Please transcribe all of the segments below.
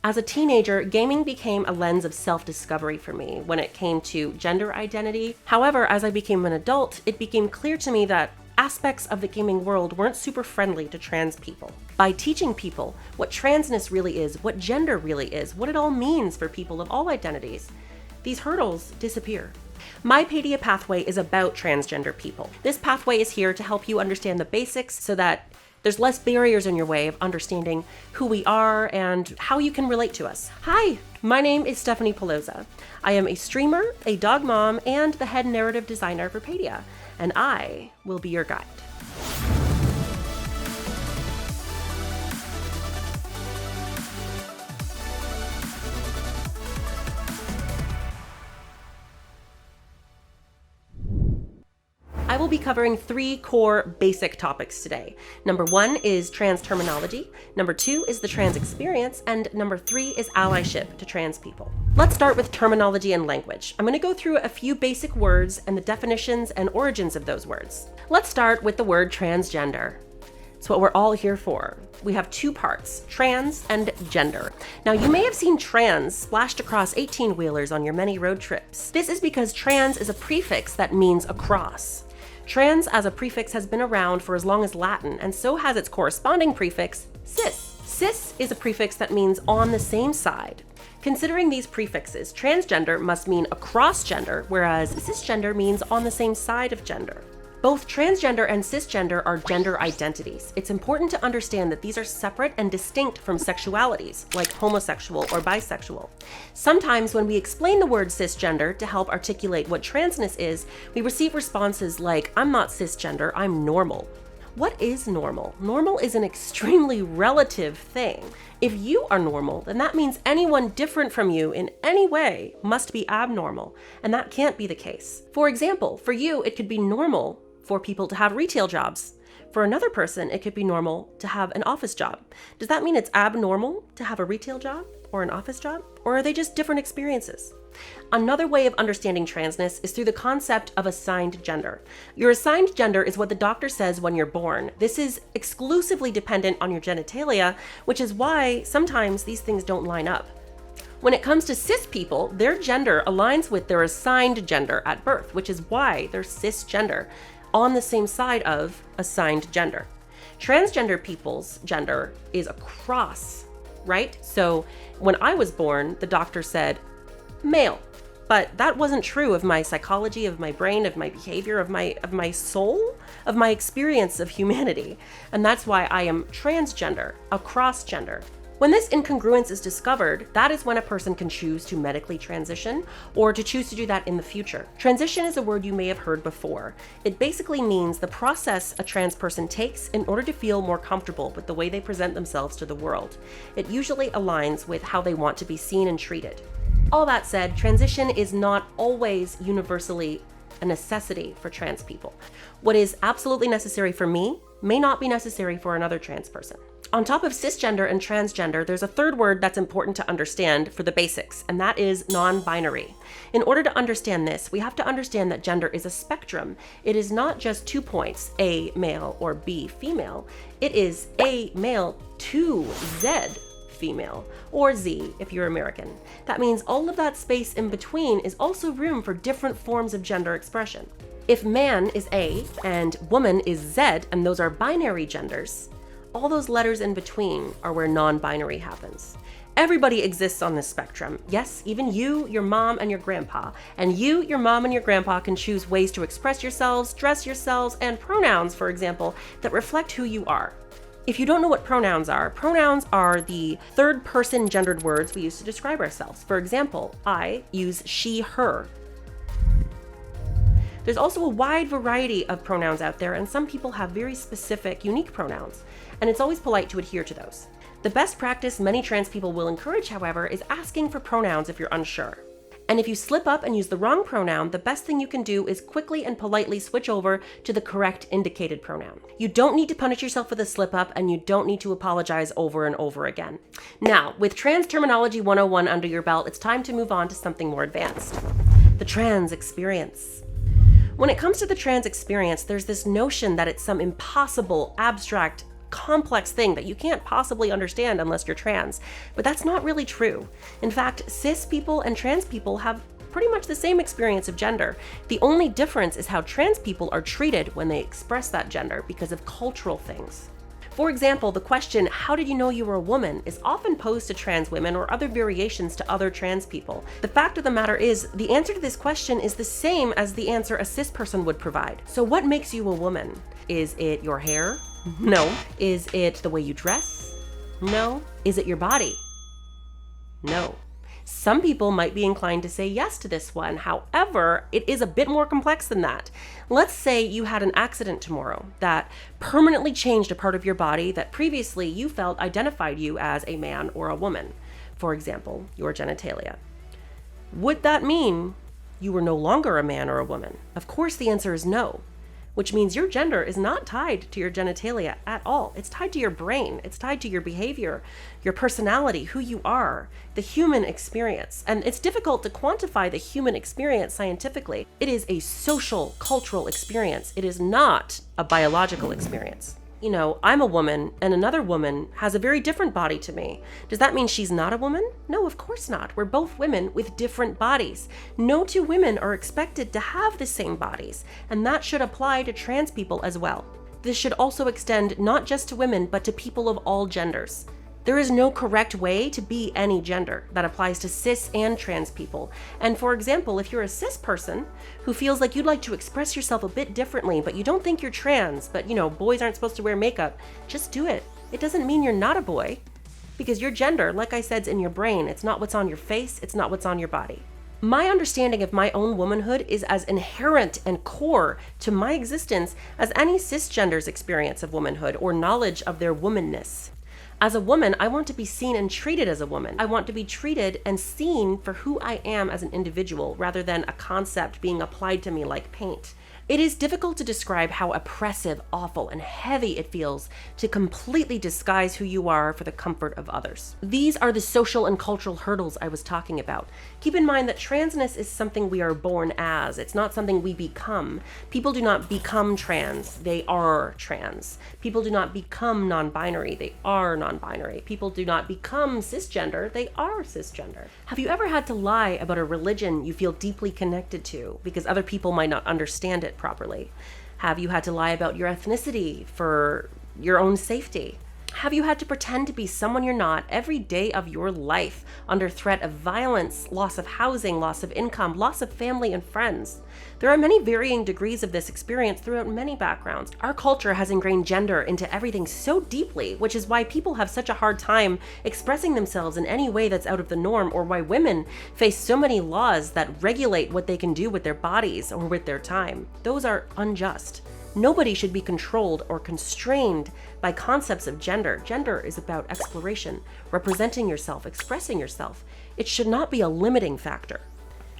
As a teenager, gaming became a lens of self-discovery for me when it came to gender identity. However, as I became an adult, it became clear to me that aspects of the gaming world weren't super friendly to trans people. By teaching people what transness really is, what gender really is, what it all means for people of all identities, these hurdles disappear. My Paidia Pathway is about transgender people. This pathway is here to help you understand the basics so that there's less barriers in your way of understanding who we are and how you can relate to us. Hi, my name is Stephanie Peloza. I am a streamer, a dog mom, and the head narrative designer for Paidia, and I will be your guide. I will be covering 3 core basic topics today. Number 1 is trans terminology, number 2 is the trans experience, and number 3 is allyship to trans people. Let's start with terminology and language. I'm going to go through a few basic words and the definitions and origins of those words. Let's start with the word transgender. It's what we're all here for. We have 2 parts, trans and gender. Now, you may have seen trans splashed across 18-wheelers on your many road trips. This is because trans is a prefix that means across. Trans as a prefix has been around for as long as Latin, and so has its corresponding prefix, cis. Cis is a prefix that means on the same side. Considering these prefixes, transgender must mean across gender, whereas cisgender means on the same side of gender. Both transgender and cisgender are gender identities. It's important to understand that these are separate and distinct from sexualities, like homosexual or bisexual. Sometimes when we explain the word cisgender to help articulate what transness is, we receive responses like, "I'm not cisgender, I'm normal." What is normal? Normal is an extremely relative thing. If you are normal, then that means anyone different from you in any way must be abnormal, and that can't be the case. For example, for you, it could be normal for people to have retail jobs. For another person, it could be normal to have an office job. Does that mean it's abnormal to have a retail job or an office job? Or are they just different experiences? Another way of understanding transness is through the concept of assigned gender. Your assigned gender is what the doctor says when you're born. This is exclusively dependent on your genitalia, which is why sometimes these things don't line up. When it comes to cis people, their gender aligns with their assigned gender at birth, which is why they're cisgender, on the same side of assigned gender. Transgender people's gender is across, right? So when I was born, the doctor said male, but that wasn't true of my psychology, of my brain, of my behavior, of my soul, of my experience of humanity. And that's why I am transgender, across gender. When this incongruence is discovered, that is when a person can choose to medically transition or to choose to do that in the future. Transition is a word you may have heard before. It basically means the process a trans person takes in order to feel more comfortable with the way they present themselves to the world. It usually aligns with how they want to be seen and treated. All that said, transition is not always universally a necessity for trans people. What is absolutely necessary for me may not be necessary for another trans person. On top of cisgender and transgender, there's a third word that's important to understand for the basics, and that is non-binary. In order to understand this, we have to understand that gender is a spectrum. It is not just 2 points, A male or B female. It is A male to Z female, or Z if you're American. That means all of that space in between is also room for different forms of gender expression. If man is A and woman is Z, and those are binary genders, all those letters in between are where non-binary happens. Everybody exists on this spectrum. Yes, even you, your mom, and your grandpa. And you, your mom, and your grandpa can choose ways to express yourselves, dress yourselves, and pronouns, for example, that reflect who you are. If you don't know what pronouns are the third-person gendered words we use to describe ourselves. For example, I use she, her. There's also a wide variety of pronouns out there, and some people have very specific, unique pronouns, and it's always polite to adhere to those. The best practice many trans people will encourage, however, is asking for pronouns if you're unsure. And if you slip up and use the wrong pronoun, the best thing you can do is quickly and politely switch over to the correct indicated pronoun. You don't need to punish yourself for the slip up, and you don't need to apologize over and over again. Now, with Trans Terminology 101 under your belt, it's time to move on to something more advanced. The trans experience. When it comes to the trans experience, there's this notion that it's some impossible, abstract complex thing that you can't possibly understand unless you're trans. But that's not really true. In fact, cis people and trans people have pretty much the same experience of gender. The only difference is how trans people are treated when they express that gender because of cultural things. For example, the question, how did you know you were a woman, is often posed to trans women or other variations to other trans people. The fact of the matter is, the answer to this question is the same as the answer a cis person would provide. So what makes you a woman? Is it your hair? No. Is it the way you dress? No. Is it your body? No. Some people might be inclined to say yes to this one. However, it is a bit more complex than that. Let's say you had an accident tomorrow that permanently changed a part of your body that previously you felt identified you as a man or a woman. For example, your genitalia. Would that mean you were no longer a man or a woman? Of course, the answer is no. Which means your gender is not tied to your genitalia at all. It's tied to your brain. It's tied to your behavior, your personality, who you are, the human experience. And it's difficult to quantify the human experience scientifically. It is a social, cultural experience. It is not a biological experience. You know, I'm a woman and another woman has a very different body to me. Does that mean she's not a woman? No, of course not. We're both women with different bodies. No two women are expected to have the same bodies, and that should apply to trans people as well. This should also extend not just to women, but to people of all genders. There is no correct way to be any gender. That applies to cis and trans people. And for example, if you're a cis person who feels like you'd like to express yourself a bit differently, but you don't think you're trans, but you know, boys aren't supposed to wear makeup, just do it. It doesn't mean you're not a boy, because your gender, like I said, is in your brain. It's not what's on your face, it's not what's on your body. My understanding of my own womanhood is as inherent and core to my existence as any cisgender's experience of womanhood or knowledge of their womanness. As a woman, I want to be seen and treated as a woman. I want to be treated and seen for who I am as an individual, rather than a concept being applied to me like paint. It is difficult to describe how oppressive, awful, and heavy it feels to completely disguise who you are for the comfort of others. These are the social and cultural hurdles I was talking about. Keep in mind that transness is something we are born as. It's not something we become. People do not become trans, they are trans. People do not become non-binary, they are non-binary. People do not become cisgender, they are cisgender. Have you ever had to lie about a religion you feel deeply connected to because other people might not understand it properly? Have you had to lie about your ethnicity for your own safety? Have you had to pretend to be someone you're not every day of your life under threat of violence, loss of housing, loss of income, loss of family and friends? There are many varying degrees of this experience throughout many backgrounds. Our culture has ingrained gender into everything so deeply, which is why people have such a hard time expressing themselves in any way that's out of the norm, or why women face so many laws that regulate what they can do with their bodies or with their time. Those are unjust. Nobody should be controlled or constrained by concepts of gender. Gender is about exploration, representing yourself, expressing yourself. It should not be a limiting factor.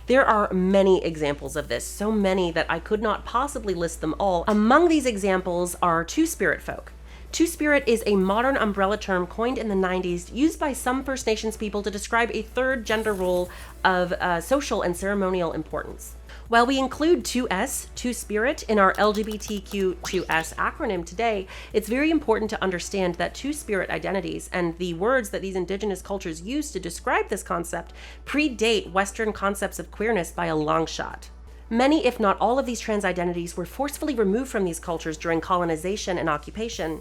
There are many examples of this, so many that I could not possibly list them all. Among these examples are Two-Spirit folk. Two-Spirit is a modern umbrella term coined in the 90s, used by some First Nations people to describe a third gender role of social and ceremonial importance. While we include 2S, Two-Spirit, in our LGBTQ2S acronym today, it's very important to understand that Two-Spirit identities and the words that these indigenous cultures use to describe this concept predate Western concepts of queerness by a long shot. Many, if not all, of these trans identities were forcefully removed from these cultures during colonization and occupation,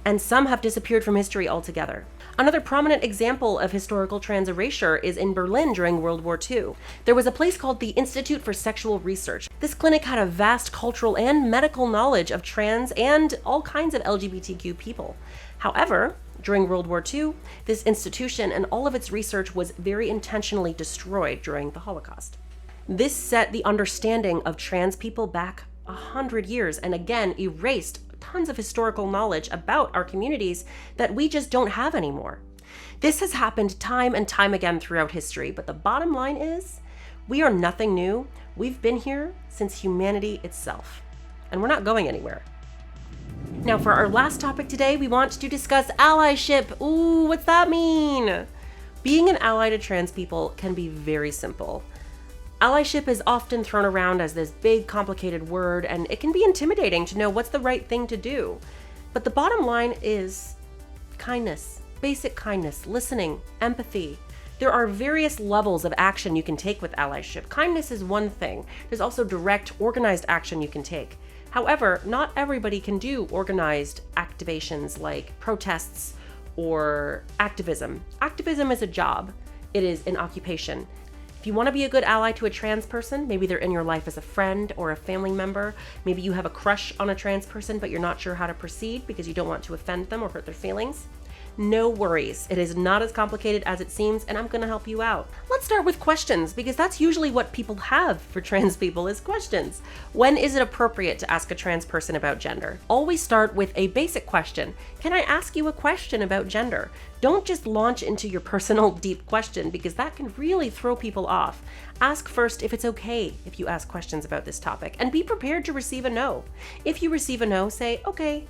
and some have disappeared from history altogether. Another prominent example of historical trans erasure is in Berlin during World War II. There was a place called the Institute for Sexual Research. This clinic had a vast cultural and medical knowledge of trans and all kinds of LGBTQ people. However, during World War II, this institution and all of its research was very intentionally destroyed during the Holocaust. This set the understanding of trans people back 100 years and again erased tons of historical knowledge about our communities that we just don't have anymore. This has happened time and time again throughout history, but the bottom line is, we are nothing new. We've been here since humanity itself, and we're not going anywhere. Now, for our last topic today, we want to discuss allyship. Ooh, what's that mean? Being an ally to trans people can be very simple. Allyship is often thrown around as this big, complicated word, and it can be intimidating to know what's the right thing to do. But the bottom line is kindness, basic kindness, listening, empathy. There are various levels of action you can take with allyship. Kindness is one thing. There's also direct, organized action you can take. However, not everybody can do organized activations like protests or activism. Activism is a job. It is an occupation. If you want to be a good ally to a trans person, maybe they're in your life as a friend or a family member, maybe you have a crush on a trans person, but you're not sure how to proceed because you don't want to offend them or hurt their feelings, no worries. It is not as complicated as it seems, and I'm going to help you out. Let's start with questions, because that's usually what people have for trans people is questions. When is it appropriate to ask a trans person about gender? Always start with a basic question. Can I ask you a question about gender? Don't just launch into your personal deep question, because that can really throw people off. Ask first if it's okay if you ask questions about this topic, and be prepared to receive a no. If you receive a no, say, okay,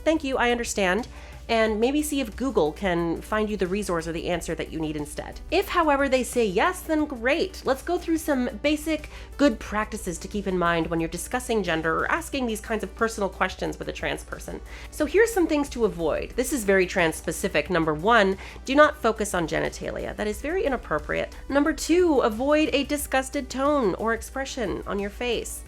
thank you, I understand. And maybe see if Google can find you the resource or the answer that you need instead. If, however, they say yes, then great. Let's go through some basic good practices to keep in mind when you're discussing gender or asking these kinds of personal questions with a trans person. So here's some things to avoid. This is very trans specific. Number 1, do not focus on genitalia. That is very inappropriate. Number 2, avoid a disgusted tone or expression on your face.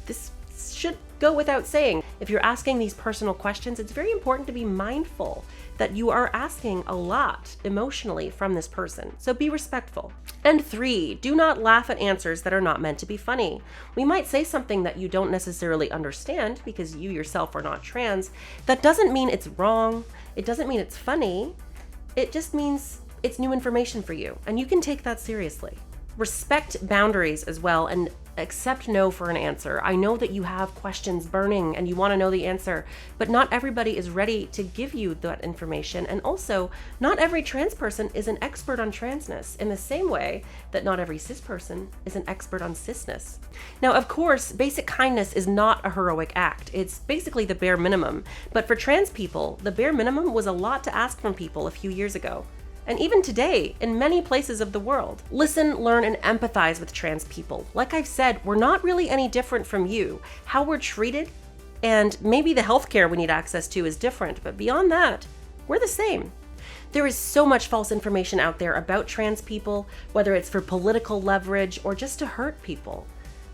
This should go without saying. If you're asking these personal questions, it's very important to be mindful that you are asking a lot emotionally from this person. So be respectful. And 3, do not laugh at answers that are not meant to be funny. We might say something that you don't necessarily understand because you yourself are not trans. That doesn't mean it's wrong. It doesn't mean it's funny. It just means it's new information for you, and you can take that seriously. Respect boundaries as well, and accept no for an answer. I know that you have questions burning and you want to know the answer, but not everybody is ready to give you that information. And also, not every trans person is an expert on transness, in the same way that not every cis person is an expert on cisness. Now, of course, basic kindness is not a heroic act. It's basically the bare minimum. But for trans people, the bare minimum was a lot to ask from people a few years ago. And even today, in many places of the world. Listen, learn, and empathize with trans people. Like I've said, we're not really any different from you. How we're treated, and maybe the healthcare we need access to is different, but beyond that, we're the same. There is so much false information out there about trans people, whether it's for political leverage or just to hurt people.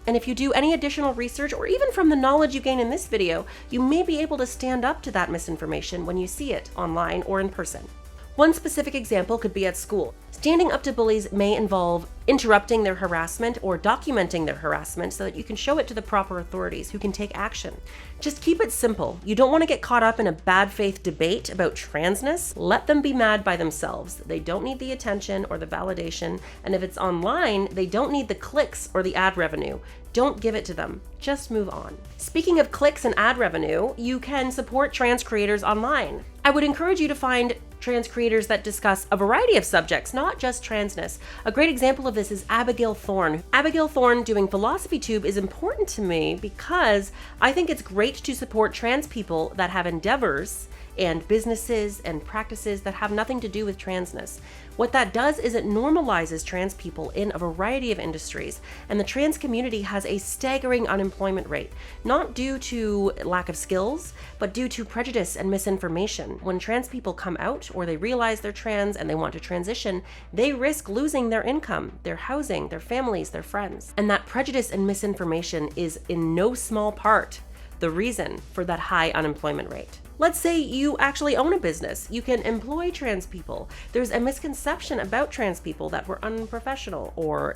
And if you do any additional research, or even from the knowledge you gain in this video, you may be able to stand up to that misinformation when you see it online or in person. One specific example could be at school. Standing up to bullies may involve interrupting their harassment or documenting their harassment so that you can show it to the proper authorities who can take action. Just keep it simple. You don't want to get caught up in a bad faith debate about transness. Let them be mad by themselves. They don't need the attention or the validation, and if it's online, they don't need the clicks or the ad revenue. Don't give it to them. Just move on. Speaking of clicks and ad revenue, you can support trans creators online. I would encourage you to find trans creators that discuss a variety of subjects, not just transness. A great example of this is Abigail Thorne. Abigail Thorne doing Philosophy Tube is important to me because I think it's great to support trans people that have endeavors and businesses and practices that have nothing to do with transness. What that does is it normalizes trans people in a variety of industries, and the trans community has a staggering unemployment rate, not due to lack of skills, but due to prejudice and misinformation. When trans people come out or they realize they're trans and they want to transition, they risk losing their income, their housing, their families, their friends. And that prejudice and misinformation is in no small part the reason for that high unemployment rate. Let's say you actually own a business. You can employ trans people. There's a misconception about trans people that we're unprofessional or,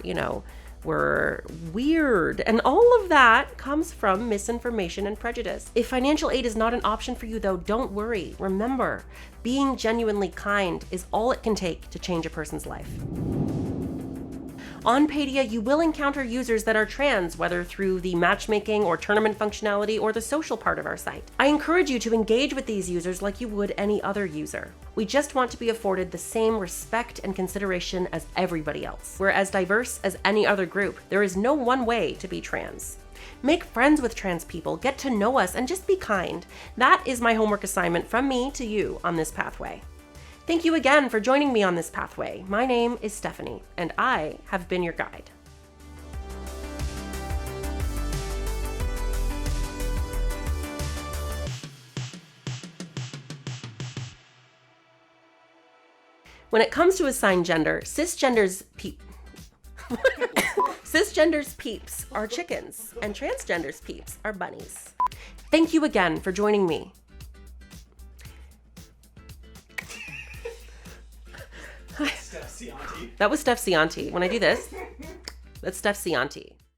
we're weird. And all of that comes from misinformation and prejudice. If financial aid is not an option for you, though, don't worry. Remember, being genuinely kind is all it can take to change a person's life. On Paidia, you will encounter users that are trans, whether through the matchmaking or tournament functionality or the social part of our site. I encourage you to engage with these users like you would any other user. We just want to be afforded the same respect and consideration as everybody else. We're as diverse as any other group. There is no one way to be trans. Make friends with trans people, get to know us, and just be kind. That is my homework assignment from me to you on this pathway. Thank you again for joining me on this pathway. My name is Stephanie, and I have been your guide. When it comes to assigned gender, cisgender's peeps are chickens, and transgender's peeps are bunnies. Thank you again for joining me. Steph Cianti. That was Steph Cianti. When I do this, that's Steph Cianti.